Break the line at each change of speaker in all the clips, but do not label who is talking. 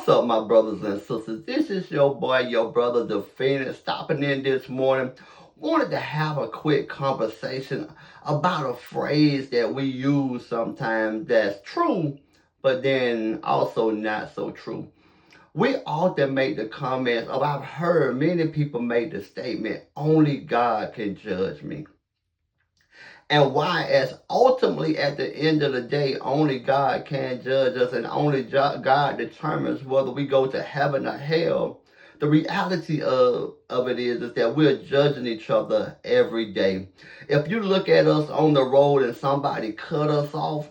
What's up, my brothers and sisters? This is your boy, your brother, the Phoenix, stopping in this morning. Wanted to have a quick conversation about a phrase that we use sometimes that's true, but then also not so true. We often make the comments, or I've heard many people make the statement, only God can judge me. And why, as ultimately at the end of the day, only God can judge us and only God determines whether we go to heaven or hell. The reality of it is that we're judging each other every day. If you look at us on the road and somebody cut us off,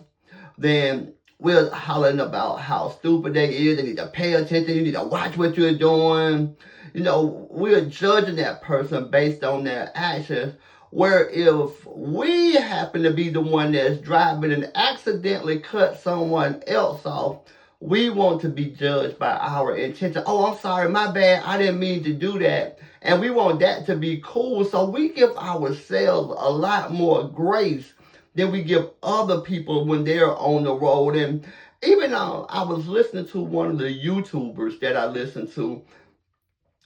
then we're hollering about how stupid they is. They need to pay attention. You need to watch what you're doing. We're judging that person based on their actions. Where if we happen to be the one that's driving and accidentally cut someone else off, we want to be judged by our intention. Oh, I'm sorry, my bad. I didn't mean to do that. And we want that to be cool. So we give ourselves a lot more grace than we give other people when they're on the road. And even I was listening to one of the YouTubers that I listen to,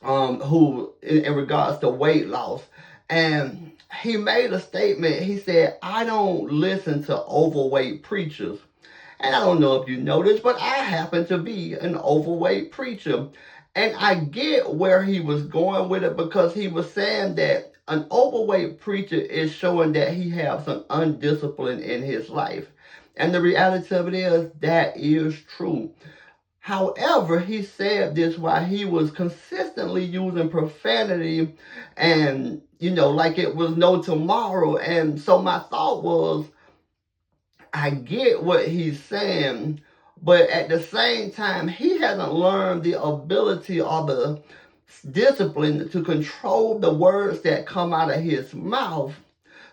who in regards to weight loss, and he made a statement. He said, "I don't listen to overweight preachers." And I don't know if you know this, but I happen to be an overweight preacher. And I get where he was going with it because he was saying that an overweight preacher is showing that he has some undiscipline in his life. And the reality of it is that is true. However, he said this while he was consistently using profanity and, like it was no tomorrow. And so my thought was, I get what he's saying, but at the same time, he hasn't learned the ability or the discipline to control the words that come out of his mouth.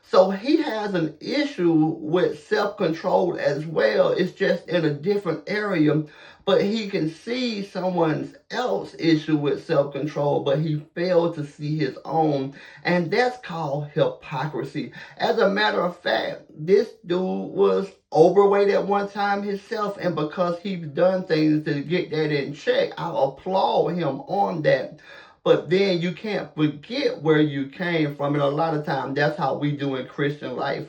So he has an issue with self control as well. It's just in a different area. But he can see someone else's issue with self control, but he failed to see his own. And that's called hypocrisy. As a matter of fact, this dude was overweight at one time himself. And because he's done things to get that in check, I applaud him on that. But then you can't forget where you came from. And a lot of times that's how we do in Christian life.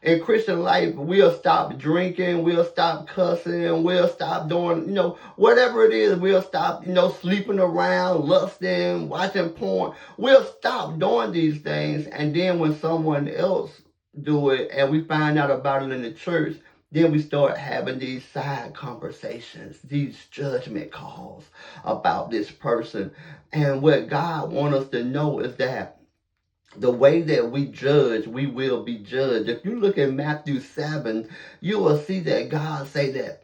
In Christian life, we'll stop drinking, we'll stop cussing, we'll stop doing, whatever it is, we'll stop, sleeping around, lusting, watching porn. We'll stop doing these things. And then when someone else do it and we find out about it in the church, then we start having these side conversations, these judgment calls about this person. And what God wants us to know is that the way that we judge, we will be judged. If you look at Matthew 7, you will see that God say that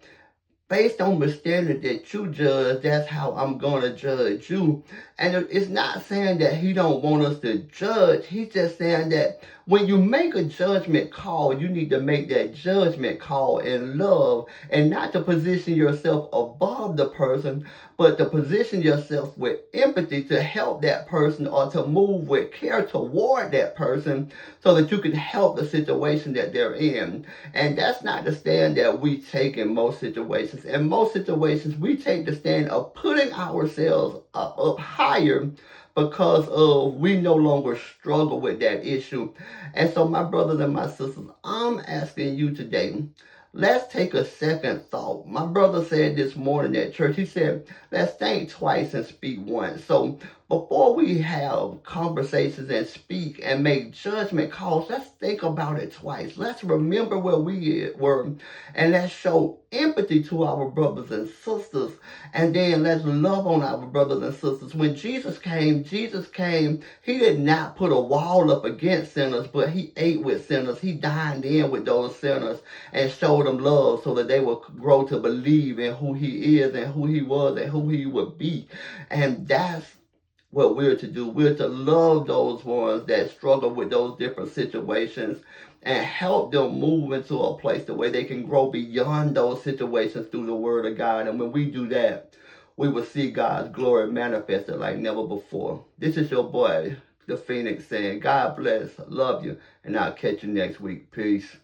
based on the standard that you judge, that's how I'm going to judge you. And it's not saying that he don't want us to judge. He's just saying that when you make a judgment call, you need to make that judgment call in love and not to position yourself above the person, but to position yourself with empathy to help that person or to move with care toward that person so that you can help the situation that they're in. And that's not the stand that we take in most situations. In most situations, we take the stand of putting ourselves up higher because of we no longer struggle with that issue. And so, my brothers and my sisters, I'm asking you today, let's take a second thought. My brother said this morning at church, he said, let's think twice and speak once. So before we have conversations and speak and make judgment calls, let's think about it twice. Let's remember where we were and let's show empathy to our brothers and sisters. And then let's love on our brothers and sisters. When Jesus came, he did not put a wall up against sinners, but he ate with sinners. He dined in with those sinners and showed them love so that they would grow to believe in who he is and who he was and who he would be. And that's what we're to do. We're to love those ones that struggle with those different situations and help them move into a place the way they can grow beyond those situations through the word of God. And when we do that, we will see God's glory manifested like never before. This is your boy, the Phoenix, saying, God bless, love you, and I'll catch you next week. Peace.